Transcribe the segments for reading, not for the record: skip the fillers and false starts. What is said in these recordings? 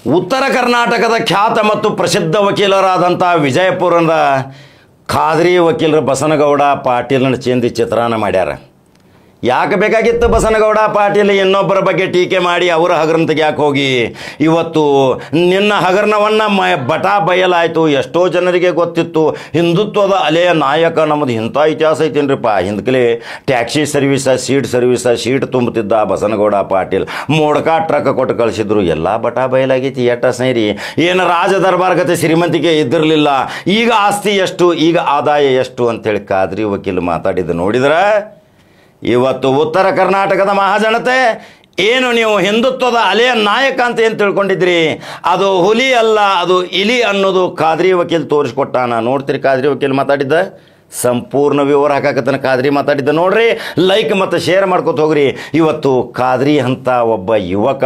ಉತ್ತರ ಕರ್ನಾಟಕದ ಖ್ಯಾತ ಮತ್ತು ಪ್ರಸಿದ್ಧ ವಕೀಲರಾದಂಥ ವಿಜಯಪುರದ ಖಾದ್ರಿ ವಕೀಲರು ಬಸನಗೌಡ ಪಾಟೀಲ್ನ ಚೆಂದಿ ಚಿತ್ರಾನ್ನ ಮಾಡ್ಯಾರ. ಯಾಕೆ ಬೇಕಾಗಿತ್ತು ಬಸನಗೌಡ ಪಾಟೀಲ್ ಇನ್ನೊಬ್ಬರ ಬಗ್ಗೆ ಟೀಕೆ ಮಾಡಿ ಅವರ ಹಗರಣ ತೆಗಿಯಾಕೆ ಹೋಗಿ ಇವತ್ತು ನಿನ್ನ ಹಗರಣವನ್ನು ಬಟಾ ಬಯಲಾಯಿತು. ಎಷ್ಟೋ ಜನರಿಗೆ ಗೊತ್ತಿತ್ತು ಹಿಂದುತ್ವದ ಅಲೆಯ ನಾಯಕ ನಮ್ಮದು ಇಂಥ ಇತಿಹಾಸ ಐತೇನ್ರಿಪ್ಪ. ಹಿಂದಕಲೇ ಟ್ಯಾಕ್ಸಿ ಸರ್ವಿಸ ಸೀಟ್ ತುಂಬುತ್ತಿದ್ದ ಬಸನಗೌಡ ಪಾಟೀಲ್ ಮೋಡ್ಕಾ ಟ್ರಕ್ ಕೊಟ್ಟು ಕಳಿಸಿದ್ರು. ಎಲ್ಲ ಬಟಾ ಬಯಲಾಗೈತಿ. ಎಟ್ಟ ಸೈರಿ ಏನು ರಾಜ ದರ್ಬಾರ್ಗತೆ ಶ್ರೀಮಂತಿಕೆ ಇದ್ದಿರಲಿಲ್ಲ. ಈಗ ಆಸ್ತಿ ಎಷ್ಟು, ಈಗ ಆದಾಯ ಎಷ್ಟು ಅಂತೇಳಿ ಖಾದ್ರಿ ವಕೀಲ್ ಮಾತಾಡಿದ್ದು ನೋಡಿದ್ರೆ ಇವತ್ತು ಉತ್ತರ ಕರ್ನಾಟಕದ ಮಹಾಜನತೆ ಏನು ನೀವು ಹಿಂದುತ್ವದ ಅಲೆಯ ನಾಯಕ ಅಂತ ಏನು ತಿಳ್ಕೊಂಡಿದ್ರಿ, ಅದು ಹುಲಿ ಅಲ್ಲ, ಅದು ಇಲಿ ಅನ್ನೋದು ಖಾದ್ರಿ ವಕೀಲ್ ತೋರಿಸ್ಕೊಟ್ಟಾನ. ನೋಡ್ತೀರಿ ಖಾದ್ರಿ ವಕೀಲ್ ಮಾತಾಡಿದ್ದ ಸಂಪೂರ್ಣ ವಿವರ ಹಾಕಾಕತ್ತಾನ. ಖಾದ್ರಿ ಮಾತಾಡಿದ್ದ ನೋಡ್ರಿ, ಲೈಕ್ ಮತ್ತು ಶೇರ್ ಮಾಡ್ಕೊತ ಹೋಗ್ರಿ. ಇವತ್ತು ಖಾದ್ರಿ ಅಂತ ಒಬ್ಬ ಯುವಕ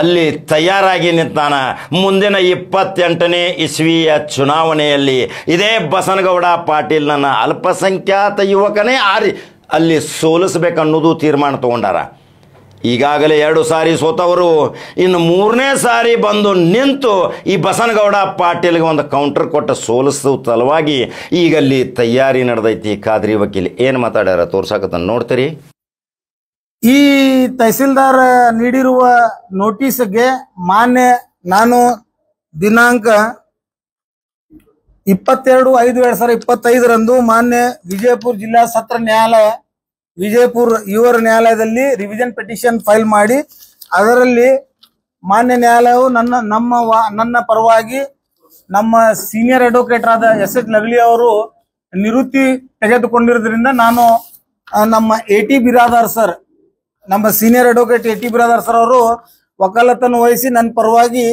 ಅಲ್ಲಿ ತಯಾರಾಗಿ ನಿಂತಾನ. ಮುಂದಿನ 28ನೇ ಇಸ್ವಿಯ ಚುನಾವಣೆಯಲ್ಲಿ ಇದೇ ಬಸನಗೌಡ ಪಾಟೀಲ್ ನನ್ನ ಅಲ್ಪಸಂಖ್ಯಾತ ಯುವಕನೇ ಅಲ್ಲಿ ಸೋಲಿಸ್ಬೇಕನ್ನೋದು ತೀರ್ಮಾನ ತಗೊಂಡಾರ. ಈಗಾಗಲೇ 2 ಸಾರಿ ಸೋತವರು ಇನ್ನು 3ನೇ ಸಾರಿ ಬಂದು ನಿಂತು ಈ ಬಸನಗೌಡ ಪಾಟೀಲ್ಗೆ ಒಂದು ಕೌಂಟರ್ ಕೊಟ್ಟ ಸೋಲಿಸೋ ಸಲುವಾಗಿ ಈಗ ಅಲ್ಲಿ ತಯಾರಿ ನಡೆದೈತಿ. ಖಾದ್ರಿ ವಕೀಲ್ ಏನು ಮಾತಾಡ್ಯಾರ ತೋರ್ಸಾಕತ್ತ ನೋಡ್ತೀರಿ. ಈ ತಹಸೀಲ್ದಾರ್ ನೀಡಿರುವ ನೋಟಿಸ್ಗೆ ಮಾನ್ಯ ನಾನು ದಿನಾಂಕ 22/5/2025 ಮಾನ್ಯ ವಿಜಯಪುರ ಜಿಲ್ಲಾ ಸತ್ರ ನ್ಯಾಯಾಲಯ ವಿಜಯಪುರ ಇವರ ನ್ಯಾಯಾಲಯದಲ್ಲಿ ರಿವಿಷನ್ ಪಿಟಿಷನ್ ಫೈಲ್ ಮಾಡಿ ಅದರಲ್ಲಿ ಮಾನ್ಯ ನ್ಯಾಯಾಲಯವು ನನ್ನ ಪರವಾಗಿ ನಮ್ಮ ಸೀನಿಯರ್ ಅಡ್ವೊಕೇಟ್ ಆದ ಎಸ್ ಲಗಲಿ ಅವರು ನಿವೃತ್ತಿ ತೆಗೆದುಕೊಂಡಿರೋದ್ರಿಂದ ನಾನು ನಮ್ಮ AT ಬಿರಾದಾರ್ ಸರ್, ನಮ್ಮ senior advocate AT Biradar sir ಅವರು ವಕಾಲತನ್ನು ವಹಿಸಿ ನನ್ನ ಪರವಾಗಿ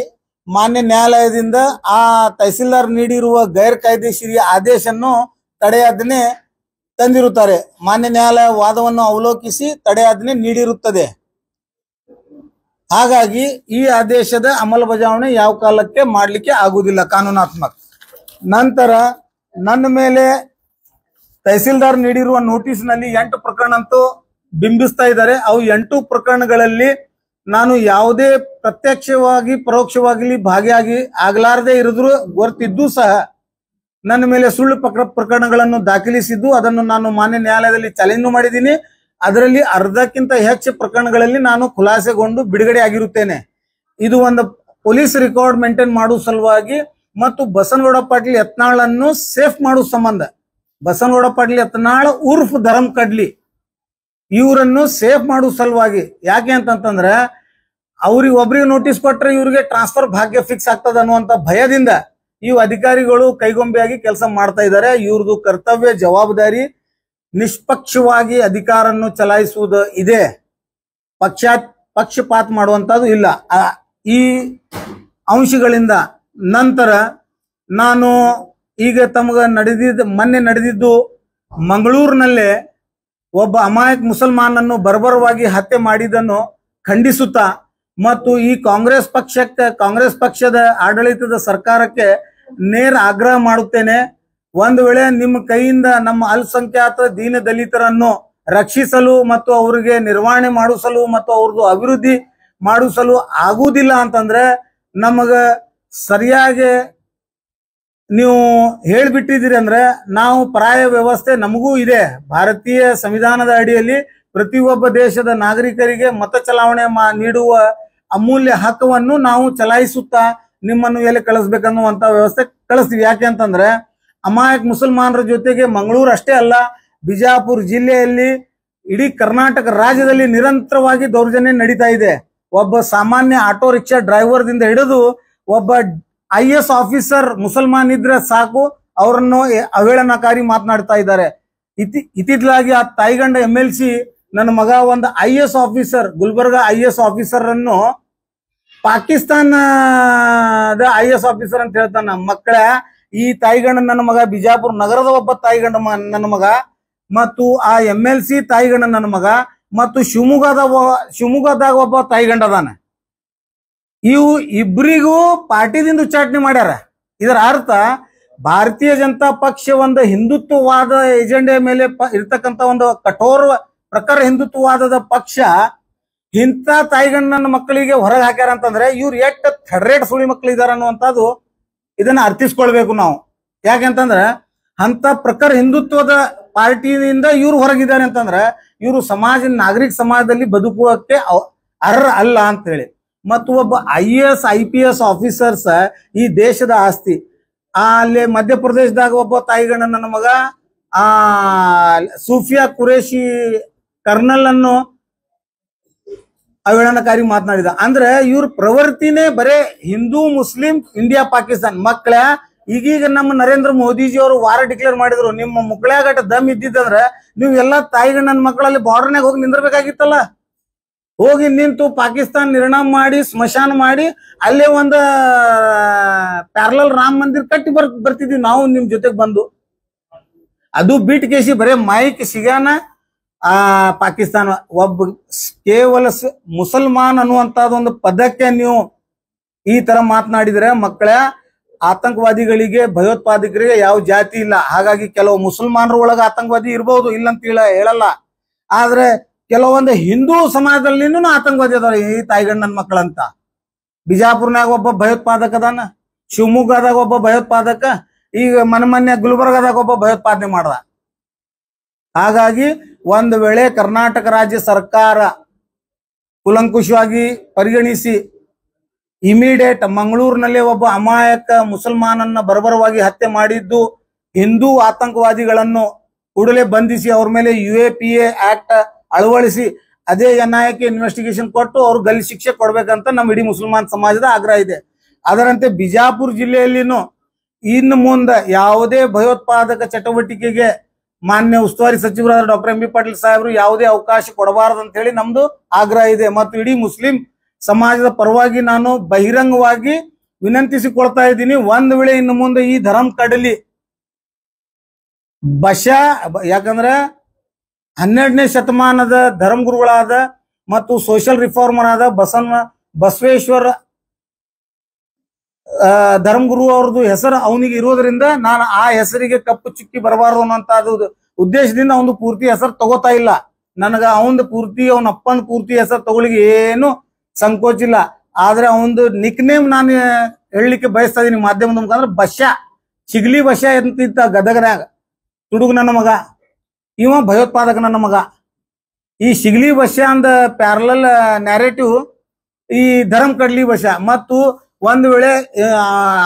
ಮಾನ್ಯ ನ್ಯಾಯಾಲಯದಿಂದ ಆ ತಹಸೀಲ್ದಾರ್ ನೀಡಿರುವ ಗೈರ್ ಕಾಯ್ದೆಶೀರಿ ಆದೇಶವನ್ನು ತಡೆಯಾಜ್ಞೆ ತಂದಿರುತ್ತಾರೆ. ಮಾನ್ಯ ನ್ಯಾಯಾಲಯ ವಾದವನ್ನು ಅವಲೋಕಿಸಿ ತಡೆಯಾಜ್ಞೆ ನೀಡಿರುತ್ತದೆ. ಹಾಗಾಗಿ ಈ ಆದೇಶದ ಅಮಲಬಜಾವಣೆ ಯಾವ ಕಾಲಕ್ಕೆ ಮಾಡಲಿಕ್ಕೆ ಆಗುವುದಿಲ್ಲ ಕಾನೂನಾತ್ಮಕ. ನಂತರ ನನ್ನ ಮೇಲೆ ತಹಸೀಲ್ದಾರ್ ನೀಡಿರುವ ನೋಟಿಸ್ನಲ್ಲಿ 8 ಪ್ರಕರಣ ಅಂತೂ ಬಿಂಬಿಸ್ತಾ ಇದ್ದಾರೆ. ಅವು 8 ಪ್ರಕರಣಗಳಲ್ಲಿ ನಾನು ಯಾವುದೇ ಪ್ರತ್ಯಕ್ಷವಾಗಿ ಪರೋಕ್ಷವಾಗಿ ಭಾಗಿಯಾಗಿ ಆಗಲಾರದೆ ಇರಿದ್ರು ಗೊತ್ತಿದ್ದು ಸಹ ನನ್ನ ಮೇಲೆ ಸುಳ್ಳು ಪ್ರಕರಣಗಳನ್ನು ದಾಖಲಿಸಿದ್ದು ಅದನ್ನು ನಾನು ಮಾನ್ಯ ನ್ಯಾಯಾಲಯದಲ್ಲಿ ಚಾಲೆಂಜ್ ಮಾಡಿದ್ದೀನಿ. ಅದರಲ್ಲಿ ಅರ್ಧಕ್ಕಿಂತ ಹೆಚ್ಚು ಪ್ರಕರಣಗಳಲ್ಲಿ ನಾನು ಖುಲಾಸೆಗೊಂಡು ಬಿಡುಗಡೆ ಆಗಿರುತ್ತೇನೆ. ಇದು ಒಂದು ಪೊಲೀಸ್ ರೆಕಾರ್ಡ್ ಮೇಂಟೈನ್ ಮಾಡುವ ಸಲುವಾಗಿ ಮತ್ತು ಬಸನಗೌಡ ಪಾಟೀಲ್ ಯತ್ನಾಳನ್ನು ಸೇಫ್ ಮಾಡುವ ಸಂಬಂಧ, ಬಸನಗೌಡ ಪಾಟೀಲ್ ಯತ್ನಾಳ್ ಉರ್ಫ್ ಧರಮ್ ಕಡ್ಲಿ ಇವರನ್ನು ಸೇಫ್ ಮಾಡುವ ಸಲುವಾಗಿ. ಯಾಕೆ ಅಂತಂತಂದ್ರೆ ಅವ್ರಿಗೆ ಒಬ್ರಿಗೆ ನೋಟಿಸ್ ಕೊಟ್ರೆ ಇವ್ರಿಗೆ ಟ್ರಾನ್ಸ್ಫರ್ ಭಾಗ್ಯ ಫಿಕ್ಸ್ ಆಗ್ತದ ಅನ್ನುವಂತ ಭಯದಿಂದ ಈ ಅಧಿಕಾರಿಗಳು ಕೈಗೊಂಬೆಯಾಗಿ ಕೆಲಸ ಮಾಡ್ತಾ ಇದ್ದಾರೆ. ಇವ್ರದ್ದು ಕರ್ತವ್ಯ ಜವಾಬ್ದಾರಿ ನಿಷ್ಪಕ್ಷವಾಗಿ ಅಧಿಕಾರವನ್ನು ಚಲಾಯಿಸುವುದು ಇದೆ, ಪಕ್ಷಪಾತ ಮಾಡುವಂತದ್ದು ಇಲ್ಲ. ಈ ಅಂಶಗಳಿಂದ ನಂತರ ನಾನು ಈಗ ಮೊನ್ನೆ ನಡೆದಿದ್ದು ಮಂಗಳೂರಿನಲ್ಲೇ ಒಬ್ಬ ಅಮಾಯಕ ಮುಸಲ್ಮಾನನ್ನು ಬರ್ಬರವಾಗಿ ಹತ್ಯೆ ಮಾಡಿದ್ದನ್ನು ಖಂಡಿಸುತ್ತಾ ಮತ್ತು ಈ ಕಾಂಗ್ರೆಸ್ ಪಕ್ಷದ ಆಡಳಿತದ ಸರ್ಕಾರಕ್ಕೆ ನೇರ ಆಗ್ರಹ ಮಾಡುತ್ತೇನೆ. ಒಂದು ವೇಳೆ ನಿಮ್ಮ ಕೈಯಿಂದ ನಮ್ಮ ಅಲ್ಪಸಂಖ್ಯಾತ ದೀನ ದಲಿತರನ್ನು ರಕ್ಷಿಸಲು ಮತ್ತು ಅವರಿಗೆ ನಿರ್ವಹಣೆ ಮಾಡಿಸಲು ಮತ್ತು ಅವ್ರದ್ದು ಅಭಿವೃದ್ಧಿ ಮಾಡಿಸಲು ಆಗುವುದಿಲ್ಲ ಅಂತಂದ್ರೆ ನಮಗ ಸರಿಯಾಗಿ ನೀವು ಹೇಳಿಬಿಟ್ಟಿದ್ದೀರಿ ಅಂದ್ರೆ ನಾವು ಪರಾಯ ವ್ಯವಸ್ಥೆ ನಮಗೂ ಇದೆ. ಭಾರತೀಯ ಸಂವಿಧಾನದ ಅಡಿಯಲ್ಲಿ ಪ್ರತಿಯೊಬ್ಬ ದೇಶದ ನಾಗರಿಕರಿಗೆ ಮತ ಚಲಾವಣೆ ನೀಡುವ ಅಮೂಲ್ಯ ಹಕ್ಕವನ್ನು ನಾವು ಚಲಾಯಿಸುತ್ತಾ ನಿಮ್ಮನ್ನು ಎಲ್ಲಿ ಕಳಿಸ್ಬೇಕನ್ನುವಂತ ವ್ಯವಸ್ಥೆ ಕಳಿಸ್ತೀವಿ. ಯಾಕೆ ಅಂತಂದ್ರೆ ಅಮಾಯಕ ಮುಸಲ್ಮಾನರ ಜೊತೆಗೆ ಮಂಗಳೂರು ಅಷ್ಟೇ ಅಲ್ಲ, ಬಿಜಾಪುರ ಜಿಲ್ಲೆಯಲ್ಲಿ ಇಡೀ ಕರ್ನಾಟಕ ರಾಜ್ಯದಲ್ಲಿ ನಿರಂತರವಾಗಿ ದೌರ್ಜನ್ಯ ನಡೀತಾ ಇದೆ. ಒಬ್ಬ ಸಾಮಾನ್ಯ ಆಟೋ ರಿಕ್ಷಾ ಡ್ರೈವರ್ದಿಂದ ಹಿಡಿದು ಒಬ್ಬ IAS ಆಫೀಸರ್ ಮುಸಲ್ಮಾನ್ ಇದ್ರೆ ಸಾಕು ಅವರನ್ನು ಅವೇಳನಕಾರಿ ಮಾತನಾಡ್ತಾ ಇದ್ದಾರೆ. ಇತ್ತಿತ್ತಲಾಗಿ ಆ ತಾಯಿಗಂಡ MLC ನನ್ನ ಮಗ ಒಂದು IAS officer, Gulbarga IAS officer ಅನ್ನು ಪಾಕಿಸ್ತಾನದ IAS ಆಫೀಸರ್ ಅಂತ ಹೇಳ್ತಾನ. ಮಕ್ಕಳ ಈ ತಾಯಿಗಂಡ ನನ್ನ ಮಗ ಬಿಜಾಪುರ ನಗರದ ಒಬ್ಬ ತಾಯಿಗಂಡ ನನ್ನ ಮಗ ಮತ್ತು ಆ MLC ತಾಯಿಗಂಡ ನನ್ನ ಮಗ ಮತ್ತು ಶಿವಮೊಗ್ಗದಾಗ ಒಬ್ಬ ತಾಯಿಗಂಡ ಅದಾನ. ಇವು ಇಬ್ಬರಿಗೂ ಪಾರ್ಟಿದಿಂದ ಉಚ್ಚಾಟನೆ ಮಾಡ್ಯಾರ. ಇದರ ಅರ್ಥ ಭಾರತೀಯ ಜನತಾ ಪಕ್ಷ ಒಂದು ಹಿಂದುತ್ವವಾದ ಎಜೆಂಡೆ ಮೇಲೆ ಇರ್ತಕ್ಕಂಥ ಒಂದು ಕಠೋರ ಪ್ರಕಾರ ಹಿಂದುತ್ವವಾದದ ಪಕ್ಷ ಇಂಥ ತಾಯಿಗಣ್ಣನ ಮಕ್ಕಳಿಗೆ ಹೊರಗೆ ಹಾಕ್ಯಾರ ಅಂತಂದ್ರೆ ಇವ್ರು ಎಷ್ಟು ಥರ್ರೇಟ್ ಸುಳಿ ಮಕ್ಕಳು ಇದಾರ ಅನ್ನುವಂಥದ್ದು ಇದನ್ನ ಅರ್ಥಿಸ್ಕೊಳ್ಬೇಕು ನಾವು. ಯಾಕೆಂತಂದ್ರೆ ಅಂತ ಪ್ರಕಾರ ಹಿಂದುತ್ವದ ಪಾರ್ಟಿಯಿಂದ ಇವ್ರು ಹೊರಗಿದ್ದಾರೆ ಅಂತಂದ್ರೆ ಇವರು ನಾಗರಿಕ ಸಮಾಜದಲ್ಲಿ ಬದುಕುವಕ್ಕೆ ಅರ್ಹ ಅಲ್ಲ ಅಂತ ಹೇಳಿ. ಮತ್ತು ಒಬ್ಬ IAS IPS ಆಫೀಸರ್ಸ್ ಈ ದೇಶದ ಆಸ್ತಿ. ಅಲ್ಲಿ ಮಧ್ಯಪ್ರದೇಶದಾಗ ಒಬ್ಬ ತಾಯಿಗಣ್ಣ ನನ್ನ ಮಗ ಸೂಫಿಯಾ ಕುರೇಶಿ ಕರ್ನಲ್ ಅನ್ನು ಅವೇಳನಕಾರಿ ಮಾತನಾಡಿದ. ಅಂದ್ರೆ ಇವ್ರ ಪ್ರವೃತ್ತಿನೇ ಬರೇ ಹಿಂದೂ ಮುಸ್ಲಿಂ ಇಂಡಿಯಾ ಪಾಕಿಸ್ತಾನ. ಮಕ್ಕಳ ಈಗೀಗ ನಮ್ಮ ನರೇಂದ್ರ ಮೋದಿಜಿ ಅವರು ವಾರ ಡಿಕ್ಲೇರ್ ಮಾಡಿದ್ರು, ನಿಮ್ಮ ಮುಕ್ಕಳಾಗಟ ದಮ್ ಇದ್ದಿದ್ದಂದ್ರೆ ನೀವು ಎಲ್ಲಾ ತಾಯಿಗಣ್ಣನ ಮಕ್ಕಳಲ್ಲಿ ಬಾರ್ಡರ್ನಾಗ ಹೋಗಿ ನಿಂದಿರ್ಬೇಕಾಗಿತ್ತಲ್ಲ. ಹೋಗಿ ನಿಂತು ಪಾಕಿಸ್ತಾನ ನಿರ್ಣಾಮ ಮಾಡಿ ಸ್ಮಶಾನ ಮಾಡಿ ಅಲ್ಲೇ ಒಂದು ಪ್ಯಾರಲಲ್ ರಾಮ ಮಂದಿರ ಕಟ್ಟಿ ಬರ್ತಿದ್ವಿ ನಾವು ನಿಮ್ ಜೊತೆಗೆ ಬಂದು. ಅದು ಬಿಟ್ ಕೇಸಿ ಬರೇ ಮೈಕ್ ಸಿಗಾನ ಪಾಕಿಸ್ತಾನ ಒಬ್ಬ ಕೇವಲ ಮುಸಲ್ಮಾನ್ ಅನ್ನುವಂತಹದೊಂದು ಪದಕ್ಕೆ ನೀವು ಈ ತರ ಮಾತನಾಡಿದ್ರೆ ಮಕ್ಕಳ ಆತಂಕವಾದಿಗಳಿಗೆ ಭಯೋತ್ಪಾದಕರಿಗೆ ಯಾವ ಜಾತಿ ಇಲ್ಲ. ಹಾಗಾಗಿ ಕೆಲವು ಮುಸಲ್ಮಾನರ ಒಳಗ ಆತಂಕವಾದಿ ಇರಬಹುದು, ಇಲ್ಲಂತ ಹೇಳಲ್ಲ. ಆದ್ರೆ ಕೆಲವೊಂದು ಹಿಂದೂ ಸಮಾಜದಲ್ಲಿನೂ ಆತಂಕವಾದಿ ಅದಾರ ಈ ತಾಯಿಗಣ್ಣನ ಮಕ್ಕಳಂತ. ಬಿಜಾಪುರ್ನಾಗ ಒಬ್ಬ ಭಯೋತ್ಪಾದಕ ಅದಾನ, ಶಿವಮೊಗ್ಗದಾಗ ಒಬ್ಬ ಭಯೋತ್ಪಾದಕ, ಈಗ ಮೊನ್ನೆ ಗುಲ್ಬರ್ಗದಾಗ ಒಬ್ಬ ಭಯೋತ್ಪಾದನೆ ಮಾಡ್ದ. ಹಾಗಾಗಿ ಒಂದು ವೇಳೆ ಕರ್ನಾಟಕ ರಾಜ್ಯ ಸರ್ಕಾರ ಕುಲಂಕುಷವಾಗಿ ಪರಿಗಣಿಸಿ ಇಮಿಡಿಯೇಟ್ ಮಂಗಳೂರಿನಲ್ಲಿ ಒಬ್ಬ ಅಮಾಯಕ ಮುಸಲ್ಮಾನನ್ನ ಬರ್ಬರವಾಗಿ ಹತ್ಯೆ ಮಾಡಿದ್ದು ಹಿಂದೂ ಆತಂಕವಾದಿಗಳನ್ನು ಕೂಡಲೇ ಬಂಧಿಸಿ ಅವ್ರ ಮೇಲೆ UAPA ಆಕ್ಟ್ ಅಳವಡಿಸಿ ಅದೇ NIA ಇನ್ವೆಸ್ಟಿಗೇಷನ್ ಕೊಟ್ಟು ಅವ್ರು ಗಲ್ಲಿ ಶಿಕ್ಷೆ ಕೊಡ್ಬೇಕಂತ ನಮ್ಮ ಇಡೀ ಮುಸಲ್ಮಾನ್ ಸಮಾಜದ ಆಗ್ರಹ ಇದೆ. ಅದರಂತೆ ಬಿಜಾಪುರ ಜಿಲ್ಲೆಯಲ್ಲಿನೂ ಇನ್ನು ಮುಂದೆ ಯಾವುದೇ ಭಯೋತ್ಪಾದಕ ಚಟುವಟಿಕೆಗೆ ಮಾನ್ಯ ಉಸ್ತುವಾರಿ ಸಚಿವರಾದ ಡಾಕ್ಟರ್ MB ಪಾಟೀಲ್ ಸಾಹೇಬರು ಯಾವುದೇ ಅವಕಾಶ ಕೊಡಬಾರದು ಅಂತ ಹೇಳಿ ನಮ್ದು ಆಗ್ರಹ ಇದೆ. ಮತ್ತು ಇಡೀ ಮುಸ್ಲಿಂ ಸಮಾಜದ ಪರವಾಗಿ ನಾನು ಬಹಿರಂಗವಾಗಿ ವಿನಂತಿಸಿಕೊಳ್ತಾ ಇದ್ದೀನಿ. ಒಂದ್ ವೇಳೆ ಇನ್ನು ಮುಂದೆ ಈ ಧರ್ಮ ಕಡಲಿ ಯಾಕಂದ್ರೆ 12ನೇ ಶತಮಾನದ ಧರ್ಮಗುರುಗಳಾದ ಮತ್ತು ಸೋಷಿಯಲ್ ರಿಫಾರ್ಮರ್ ಆದ ಬಸವೇಶ್ವರ ಧರ್ಮಗುರು ಅವ್ರದ್ದು ಹೆಸರು ಅವನಿಗೆ ಇರೋದ್ರಿಂದ ನಾನು ಆ ಹೆಸರಿಗೆ ಕಪ್ಪು ಚುಕ್ಕಿ ಬರಬಾರದು ಅನ್ನೋಂತ ಉದ್ದೇಶದಿಂದ ಅವನು ಪೂರ್ತಿ ಹೆಸರು ತಗೋತಾ ಇಲ್ಲ. ನನಗ ಅವನ ಅಪ್ಪನ ಪೂರ್ತಿ ಹೆಸರು ತಗೊಳ್ಳಿಗೆ ಏನು ಸಂಕೋಚ ಇಲ್ಲ. ಆದ್ರೆ ಅವನದು ನಿಕ್ ನೇಮ್ ನಾನು ಹೇಳಲಿಕ್ಕೆ ಬಯಸ್ತಾ ಇದೀನಿ ಮಾಧ್ಯಮದ ಮುಖಾಂತರ. ಚಿಗ್ಲಿ ಬಶ ಎಂತಿದ್ದ ಗದಗನಾಗ ತುಡುಗ ನನ್ನ ಮಗ, ಇವ ಭಯೋತ್ಪಾದಕ ನನ್ನ ಮಗ. ಈ ಶಿಗ್ಲಿ ಬಶ ಅಂದ ಪ್ಯಾರಲಲ್ ನ್ಯಾರೇಟಿವ್ ಈ ಧರ್ಮ ಕಡ್ಲಿ ಬಶ. ಮತ್ತು ಒಂದು ವೇಳೆ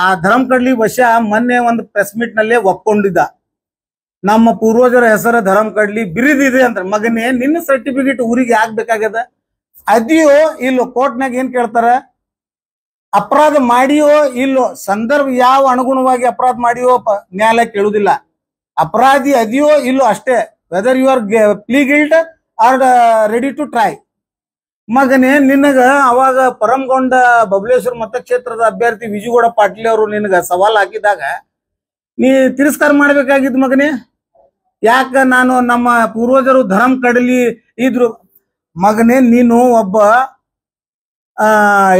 ಆ ಧರ್ಮ ಕಡ್ಲಿ ಬಶ ಮೊನ್ನೆ ಒಂದು ಪ್ರೆಸ್ ಮೀಟ್ ನಲ್ಲೇ ಒಪ್ಕೊಂಡಿದ್ದ, ನಮ್ಮ ಪೂರ್ವಜರ ಹೆಸರ ಧರ್ಮ ಕಡ್ಲಿ ಬಿರಿದಿದೆ ಅಂತ. ಮಗನೇ ನಿನ್ನ ಸರ್ಟಿಫಿಕೇಟ್ ಊರಿಗೆ ಯಾಕೆ ಬೇಕಾಗ್ಯದ? ಅದಿಯೋ ಇಲ್ಲೋ ಕೋರ್ಟ್ನಾಗ ಏನ್ ಕೇಳ್ತಾರ, ಅಪರಾಧ ಮಾಡಿಯೋ ಇಲ್ಲೋ, ಸಂದರ್ಭ ಯಾವ ಅನುಗುಣವಾಗಿ ಅಪರಾಧ ಮಾಡಿಯೋ ನ್ಯಾಯಾಲಯ ಕೇಳುದಿಲ್ಲ. ಅಪರಾಧಿ ಅದಿಯೋ ಇಲ್ಲೋ ಅಷ್ಟೇ, whether you are plea guilty are ready to try. ಮಗನೇ ನಿನಗ ಅವಾಗ ಪರಮಗೊಂಡ ಬಬಲೇಶ್ವರ ಮತಕ್ಷೇತ್ರದ ಅಭ್ಯರ್ಥಿ ವಿಜಯಗೌಡ ಪಾಟೀಲ್ ಅವರು ನಿನಗ ಸವಾಲ್ ಹಾಕಿದಾಗ ನೀ ತಿರಸ್ಕಾರ ಮಾಡ್ಬೇಕಾಗಿದ್ ಮಗನೇ. ಯಾಕ ನಾನು ನಮ್ಮ ಪೂರ್ವಜರು ಧರ್ಮ ಕಡಲಿ ಇದ್ರು. ಮಗನೇ ನೀನು ಒಬ್ಬ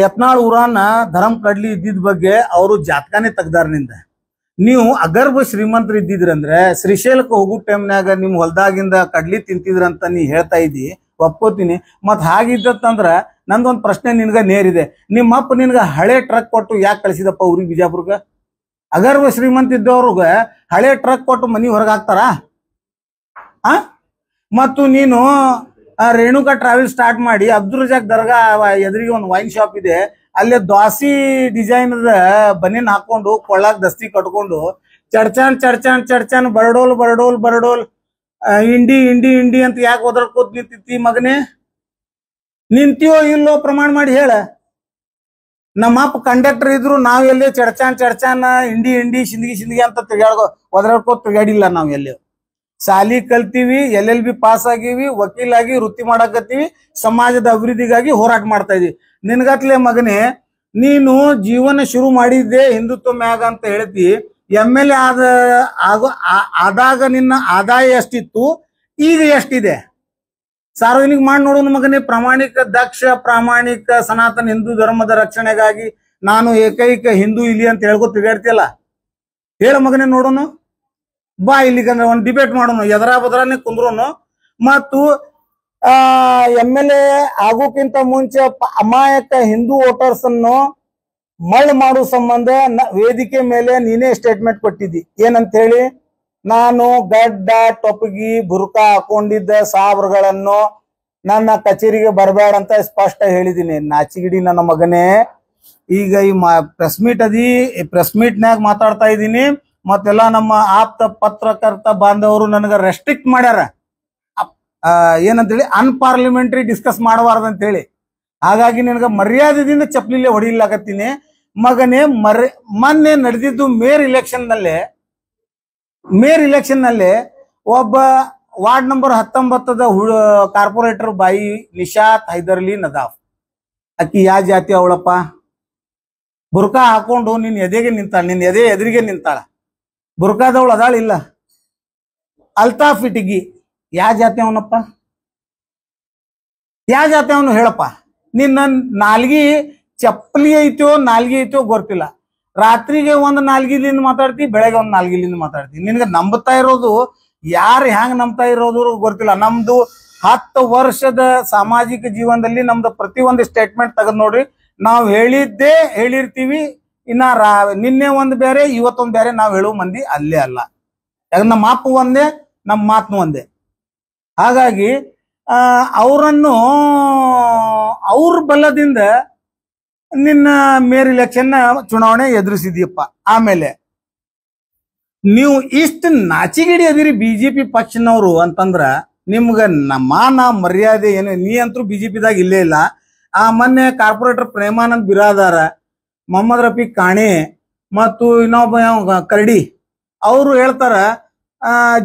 ಯತ್ನಾಳ್ ಊರಾನ ಧರ್ಮ ಕಡ್ಲಿ ಇದ್ದಿದ್ ಬಗ್ಗೆ ಅವರು ಜಾತಕನೇ ತೆಗ್ದಾರ ನಿಂದ. ನೀವು ಅಗರ್ಭ ಶ್ರೀಮಂತರು ಇದ್ದಿದ್ರಂದ್ರೆ ಶ್ರೀಶೈಲಕ್ಕೆ ಹೋಗೋ ಟೈಮ್ನಾಗ ನಿಮ್ ಹೊಲ್ದಾಗಿಂದ ಕಡ್ಲಿ ತಿಂತಿದ್ರಂತ ನೀ ಹೇಳ್ತಾ ಇದ್ದಿ, ಒಪ್ಕೋತೀನಿ. ಮತ್ ಹಾಗಿದ್ದಂದ್ರ ನಂದೊಂದ್ ಪ್ರಶ್ನೆ ನಿನ್ಗ ನೇರಿದೆ. ನಿಮ್ಮಪ್ಪ ನಿನ್ಗ ಹಳೆ ಟ್ರಕ್ ಕೊಟ್ಟು ಯಾಕೆ ಕಳಿಸಿದಪ್ಪ ಊರಿಗೆ ಬಿಜಾಪುರ್ಗ? ಅಗರ್ಭ ಶ್ರೀಮಂತ ಇದ್ದವ್ರಗ ಹಳೆ ಟ್ರಕ್ ಕೊಟ್ಟು ಮನಿ ಹೊರಗೆ ಹಾಕ್ತಾರ? ಮತ್ತು ನೀನು ರೇಣುಕಾ ಟ್ರಾವೆಲ್ ಸ್ಟಾರ್ಟ್ ಮಾಡಿ ಅಬ್ದುಲ್ ರಜಾಕ್ ದರ್ಗಾ ಎದುರಿಗೆ ಒಂದು ವೈನ್ ಶಾಪ್ ಇದೆ, ಅಲ್ಲೇ ದ್ವಾಸಿ ಡಿಸೈನ್ ಬನಿನ್ ಹಾಕೊಂಡು ಕೊಳ್ಳಾಕ್ ದಸ್ತಿ ಕಟ್ಕೊಂಡು ಚಡ್ಚಾನ್ ಬರಡೋಲ್ ಇಂಡಿ ಇಂಡಿ ಇಂಡಿ ಅಂತ ಯಾಕೆ ಒದರ್ಕೋತ್ ನಿಂತಿ ಮಗನೇ? ನಿಂತಿಯೋ ಇಲ್ಲೋ ಪ್ರಮಾಣ ಮಾಡಿ ಹೇಳ. ನಮ್ಮಪ್ಪ ಕಂಡಕ್ಟರ್ ಇದ್ರು ನಾವ್ ಎಲ್ಲೇ ಚಡ್ಚಾನ್ ಇಂಡಿ ಇಂಡಿ ಶಿಂದಗಿ ಅಂತ ಒದರ್ಕೋತ್ ತಿರ್ಗಾಡಿಲ್ಲ. ನಾವ್ ಎಲ್ಲೇ ಸಾಲಿ ಕಲ್ತೀವಿ, LLB ಪಾಸ್ ಆಗೀವಿ, ವಕೀಲಾಗಿ ವೃತ್ತಿ ಮಾಡಕತ್ತೀವಿ, ಸಮಾಜದ ಅಭಿವೃದ್ಧಿಗಾಗಿ ಹೋರಾಟ ಮಾಡ್ತಾ ಇದೀವಿ. ನಿನ್ಗತ್ಲೆ ಮಗನೇ ನೀನು ಜೀವನ ಶುರು ಮಾಡಿದ್ದೆ ಹಿಂದುತ್ವ ಮ್ಯಾಗ ಅಂತ ಹೇಳ್ತಿ. MLA ಆದಾಗ ನಿನ್ನ ಆದಾಯ ಎಷ್ಟಿತ್ತು, ಈಗ ಎಷ್ಟಿದೆ? ಸಾರ್ವಜನಿಕ ಮಾಡಿ ನೋಡೋಣ ಮಗನೇ. ಪ್ರಾಮಾಣಿಕ ಸನಾತನ ಹಿಂದೂ ಧರ್ಮದ ರಕ್ಷಣೆಗಾಗಿ ನಾನು ಏಕೈಕ ಹಿಂದೂ ಇಲ್ಲಿ ಅಂತ ಹೇಳ್ಕೊ ತಿರ್ಗಾಡ್ತಿಯಲ್ಲ, ಹೇಳ ಮಗನೇ ನೋಡೋಣ. ಬಾ ಇಲ್ಲಿಗಂದ್ರೆ ಒಂದು ಡಿಬೇಟ್ ಮಾಡೋಣ, ಎದರಾ ಬದರಾನೆ ಕುಂದ್ರೋನು. ಮತ್ತು MLA ಆಗೋಕ್ಕಿಂತ ಮುಂಚೆ ಅಮಾಯಕ ಹಿಂದೂ ವೋಟರ್ಸ್ ಅನ್ನು ಮಳ್ಳು ಮಾಡೋ ಸಂಬಂಧ ವೇದಿಕೆ ಮೇಲೆ ನೀನೇ ಸ್ಟೇಟ್ಮೆಂಟ್ ಕೊಟ್ಟಿದ್ದಿ. ಏನಂತ ಹೇಳಿ, ನಾನು ಗಡ್ಡ ಟೊಪ್ಪಗಿ ಬುರ್ಕಾ ಹಾಕೊಂಡಿದ್ದ ಸಾಬ್ರುಗಳನ್ನು ನನ್ನ ಕಚೇರಿಗೆ ಬರಬೇಡ ಅಂತ ಸ್ಪಷ್ಟ ಹೇಳಿದೀನಿ. ನಾಚಿಗಿಡಿ ನನ್ನ ಮಗನೇ. ಈಗ ಈ ಪ್ರೆಸ್ ಮೀಟ್ ಪ್ರೆಸ್ ಮೀಟ್ನಾಗ ಮಾತಾಡ್ತಾ ಇದ್ದೀನಿ. ಮತ್ತೆಲ್ಲ ನಮ್ಮ ಆಪ್ತ ಪತ್ರಕರ್ತ ಬಾಂಧವರು ನನಗೆ ರೆಸ್ಟ್ರಿಕ್ಟ್ ಮಾಡ್ಯಾರ, ಏನಂತೇಳಿ ಅನ್ಪಾರ್ಲಿಮೆಂಟ್ರಿ ಡಿಸ್ಕಸ್ ಮಾಡಬಾರ್ದು ಅಂತೇಳಿ. ಹಾಗಾಗಿ ನಿನಗೆ ಮರ್ಯಾದೆದಿಂದ ಚಪ್ಪಲಿಲೆ ಹೊಡಿಲಾಕತ್ತೀನಿ ಮಗನೇ. ಮೊನ್ನೆ ನಡೆದಿದ್ದು ಮೇಯರ್ ಇಲೆಕ್ಷನ್ ನಲ್ಲಿ ಒಬ್ಬ ವಾರ್ಡ್ ನಂಬರ್ 19ದ ಕಾರ್ಪೊರೇಟರ್ ಬಾಯಿ ನಿಶಾತ್ ಹೈದರ್ಲಿ ನದಾಫ್, ಅಕ್ಕಿ ಯಾ ಜಾತಿ ಅವಳಪ್ಪ? ಬುರ್ಕಾ ಹಾಕೊಂಡು ನಿನ್ ಎದೆಗೆ ನಿಂತಾಳ, ನಿನ್ ಎದುರಿಗೆ ನಿಂತಾಳ. ಬುರ್ಕಾದವಳು ಅದಾಳಿಲ್ಲ. ಅಲ್ತಾಫ್ ಇಟಗಿ ಯಾ ಜಾತಿ ಅವನಪ್ಪ? ಯಾ ಜಾತಿ ಅವನು ಹೇಳಪ್ಪ? ನಿನ್ನ ನಾಲ್ಗಿ ಚಪ್ಪಲಿ ಐತೋ ಗೊತ್ತಿಲ್ಲ. ರಾತ್ರಿಗೆ ಒಂದು ನಾಲ್ಗಿಲಿಂದ ಮಾತಾಡ್ತಿ, ಬೆಳಗ್ಗೆ ಒಂದು ನಾಲ್ಗಿಲಿಂದ ಮಾತಾಡ್ತಿ. ನಿನ್ಗೆ ನಂಬುತ್ತಾ ಇರೋದು ಯಾರು ಹ್ಯಾಂಗ ನಂಬ್ತಾ ಇರೋದು ಗೊತ್ತಿಲ್ಲ. ನಮ್ದು 10 ವರ್ಷದ ಸಾಮಾಜಿಕ ಜೀವನದಲ್ಲಿ ನಮ್ದು ಪ್ರತಿಯೊಂದು ಸ್ಟೇಟ್ಮೆಂಟ್ ತೆಗೆದು ನೋಡ್ರಿ. ನಾವು ಹೇಳಿದ್ದೇ ಹೇಳಿರ್ತೀವಿ. ಇನ್ನ ನಿನ್ನೆ ಒಂದು ಬೇರೆ, ಇವತ್ತೊಂದು ಬೇರೆ. ನಾವು ಹೇಳುವ ಮಂದಿ ಅಲ್ಲೇ ಅಲ್ಲ. ಯಾಕಂದ್ರೆ ನಮ್ಮ ಮಾಪು ಒಂದೇ, ನಮ್ಮ ಮಾತನು ಒಂದೇ. ಹಾಗಾಗಿ ಅವರನ್ನು ಅವ್ರ ಬಲದಿಂದ ನಿನ್ನ ಮೇಯರ್ ಇಲೆಕ್ಷನ್ ಚುನಾವಣೆ ಎದುರಿಸಿದ್ಯಪ್ಪ. ಆಮೇಲೆ ನೀವು ಇಷ್ಟು ನಾಚಿಗಿಡಿ ಅದಿರಿ ಬಿಜೆಪಿ ಪಕ್ಷನವರು ಅಂತಂದ್ರ ನಿಮ್ಗ ಮಾನ ಮರ್ಯಾದೆ ಏನು? ನೀ ಅಂತೂ ಬಿಜೆಪಿದಾಗ ಇಲ್ಲೇ ಇಲ್ಲ. ಮೊನ್ನೆ ಕಾರ್ಪೊರೇಟರ್ ಪ್ರೇಮಾನಂದ್ ಬಿರಾದಾರ, ಮೊಹಮ್ಮದ್ ರಫಿ ಕಾಣೆ ಮತ್ತು ಇನ್ನೊಬ್ಬ ಕರಡಿ ಅವರು ಹೇಳ್ತಾರ,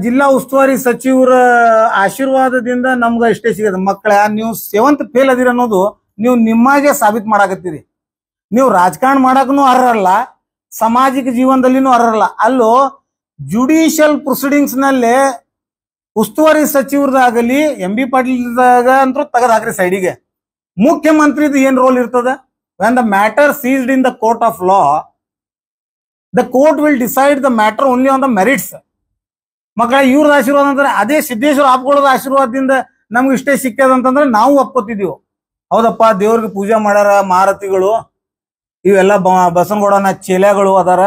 ಜಿಲ್ಲಾ ಉಸ್ತುವಾರಿ ಸಚಿವರ ಆಶೀರ್ವಾದದಿಂದ ನಮ್ಗ ಇಷ್ಟೇ ಸಿಗದ. ಮಕ್ಕಳ, ನೀವು 7th ಫೇಲ್ ಅದಿರ ಅನ್ನೋದು ನೀವು ನಿಮ್ಮಾಗೆ ಸಾಬೀತ್ ಮಾಡಾಕತ್ತೀರಿ. ನೀವು ರಾಜಕಾರಣ ಮಾಡಕ್ಕೂ ಅರ್ಹರಲ್ಲ, ಸಾಮಾಜಿಕ ಜೀವನದಲ್ಲಿನೂ ಅರ್ಹರಲ್ಲ. ಅಲ್ಲೋ ಜುಡಿಷಿಯಲ್ ಪ್ರೊಸೀಡಿಂಗ್ಸ್ ನಲ್ಲಿ ಉಸ್ತುವಾರಿ ಸಚಿವರದಾಗಲಿ MB ಪಾಟೀಲ್ದಾಗ ಅಂತೂ ತೆಗೆದಾಕ್ರಿ ಸೈಡಿಗೆ. ಮುಖ್ಯಮಂತ್ರಿದು ಏನ್ ರೋಲ್ ಇರ್ತದ? When the matter ceased in the court of law, the court will decide the matter only on the merits. ಮಕ್ಕಳ, ಇವ್ರದ ಆಶೀರ್ವಾದ ಅಂತಂದ್ರೆ ಅದೇ ಸಿದ್ದೇಶ್ವರ ಆಪ್ಕೊಳ್ಳೋದ ಆಶೀರ್ವಾದದಿಂದ ನಮ್ಗೆ ಇಷ್ಟೇ ಸಿಕ್ಕದಂತಂದ್ರೆ ನಾವು ಒಪ್ಕೋತಿದೀವಿ. ಹೌದಪ್ಪ, ದೇವ್ರಿಗೆ ಪೂಜೆ ಮಾಡ್ಯಾರ ಮಾರತಿಗಳು, ಇವೆಲ್ಲ ಬಸನಗೌಡನ ಚೇಲೆಗಳು ಅದಾರ,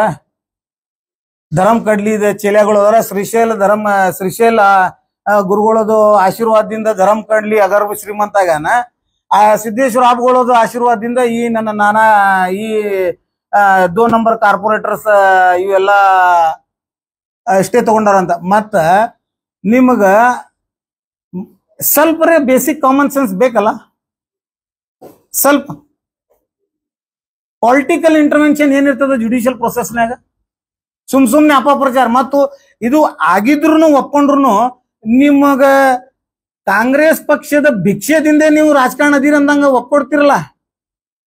ಧರ್ಮ ಕಡ್ಲಿದ ಚೇಲೆಗಳು ಅದಾರ. ಶ್ರೀಶೈಲ ಗುರುಗಳದು ಆಶೀರ್ವಾದದಿಂದ ಧರ್ಮ ಕಡ್ಲಿ ಅಗರ್ಭ ಶ್ರೀಮಂತ ಆಗ್ಯಾನ. ಆ ಸಿದ್ದೇಶ್ವರ ಆಪ್ಕೊಳ್ಳೋದು ಆಶೀರ್ವಾದದಿಂದ ಈ ಈ 2 ನಂಬರ್ ಕಾರ್ಪೊರೇಟರ್ಸ್ ಇವೆಲ್ಲ ಅಷ್ಟೇ ತಗೊಂಡಾರಂತ. ಮತ್ತ ನಿಮಗ ಸ್ವಲ್ಪ ಬೇಸಿಕ್ ಕಾಮನ್ ಸೆನ್ಸ್ ಬೇಕಲ್ಲ? ಸ್ವಲ್ಪ ಪೊಲಿಟಿಕಲ್ ಇಂಟರ್ವೆನ್ಷನ್ ಏನಿರ್ತದ ಜುಡಿಷಿಯಲ್ ಪ್ರೊಸೆಸ್ನಾಗ? ಸುಮ್ನೆ ಅಪಪ್ರಚಾರ. ಮತ್ತು ಇದು ಆಗಿದ್ರು ಒಪ್ಕೊಂಡ್ರು ನಿಮಗ ಕಾಂಗ್ರೆಸ್ ಪಕ್ಷದ ಭಿಕ್ಷದಿಂದ ನೀವು ರಾಜಕಾರಣ ಅದೀರ ಅಂದಂಗ ಒಪ್ಕೊಡ್ತಿರಲ್ಲ.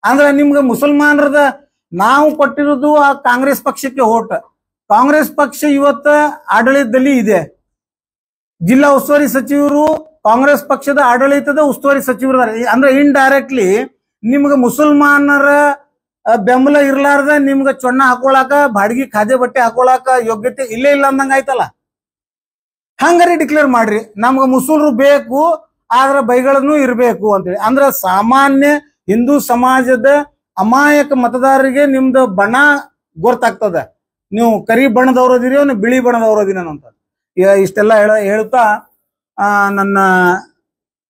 ಅಂದ್ರೆ ನಿಮ್ಗೆ ಮುಸಲ್ಮಾನರದ ನಾವು ಕೊಟ್ಟಿರೋದು ಆ ಕಾಂಗ್ರೆಸ್ ಪಕ್ಷಕ್ಕೆ ಓಟ್. ಕಾಂಗ್ರೆಸ್ ಪಕ್ಷ ಇವತ್ತ ಆಡಳಿತದಲ್ಲಿ ಇದೆ. ಜಿಲ್ಲಾ ಉಸ್ತುವಾರಿ ಸಚಿವರು ಕಾಂಗ್ರೆಸ್ ಪಕ್ಷದ ಆಡಳಿತದ ಉಸ್ತುವಾರಿ ಸಚಿವರು. ಅಂದ್ರೆ ಇಂಡೈರೆಕ್ಟ್ಲಿ ನಿಮ್ಗೆ ಮುಸಲ್ಮಾನರ ಬೆಂಬಲ ಇರ್ಲಾರ್ದ ನಿಮ್ಗೆ ಚೊಣ್ಣ ಹಾಕೊಳಕ, ಬಾಡಿಗೆ ಖಾದೆ ಬಟ್ಟೆ ಹಾಕೊಳಕ ಯೋಗ್ಯತೆ ಇಲ್ಲೇ ಇಲ್ಲ ಅಂದಂಗ ಆಯ್ತಲ್ಲ. ಹಂಗಾರಿ ಡಿಕ್ಲೇರ್ ಮಾಡ್ರಿ, ನಮ್ಗೆ ಮುಸಲ್ರು ಬೇಕು ಆದ್ರೆ ಬೈಗಳನ್ನು ಇರಬೇಕು ಅಂತೇಳಿ. ಅಂದ್ರೆ ಸಾಮಾನ್ಯ ಹಿಂದೂ ಸಮಾಜದ ಅಮಾಯಕ ಮತದಾರರಿಗೆ ನಿಮ್ದು ಬಣ್ಣ ಗೊತ್ತಾಗ್ತದ. ನೀವು ಕರಿ ಬಣ್ಣದವ್ರದಿರಿ, ಬಿಳಿ ಬಣ್ಣದವ್ರದಿನ ಅಂತ. ಇಷ್ಟೆಲ್ಲ ಹೇಳ್ತಾ ನನ್ನ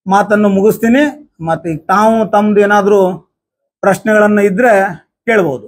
ಮಾತನ್ನು ಮುಗಿಸ್ತೀನಿ. ಮತ್ತೆ ತಾವು ತಮ್ದು ಏನಾದ್ರು ಪ್ರಶ್ನೆಗಳನ್ನ ಇದ್ರೆ ಕೇಳ್ಬೋದು.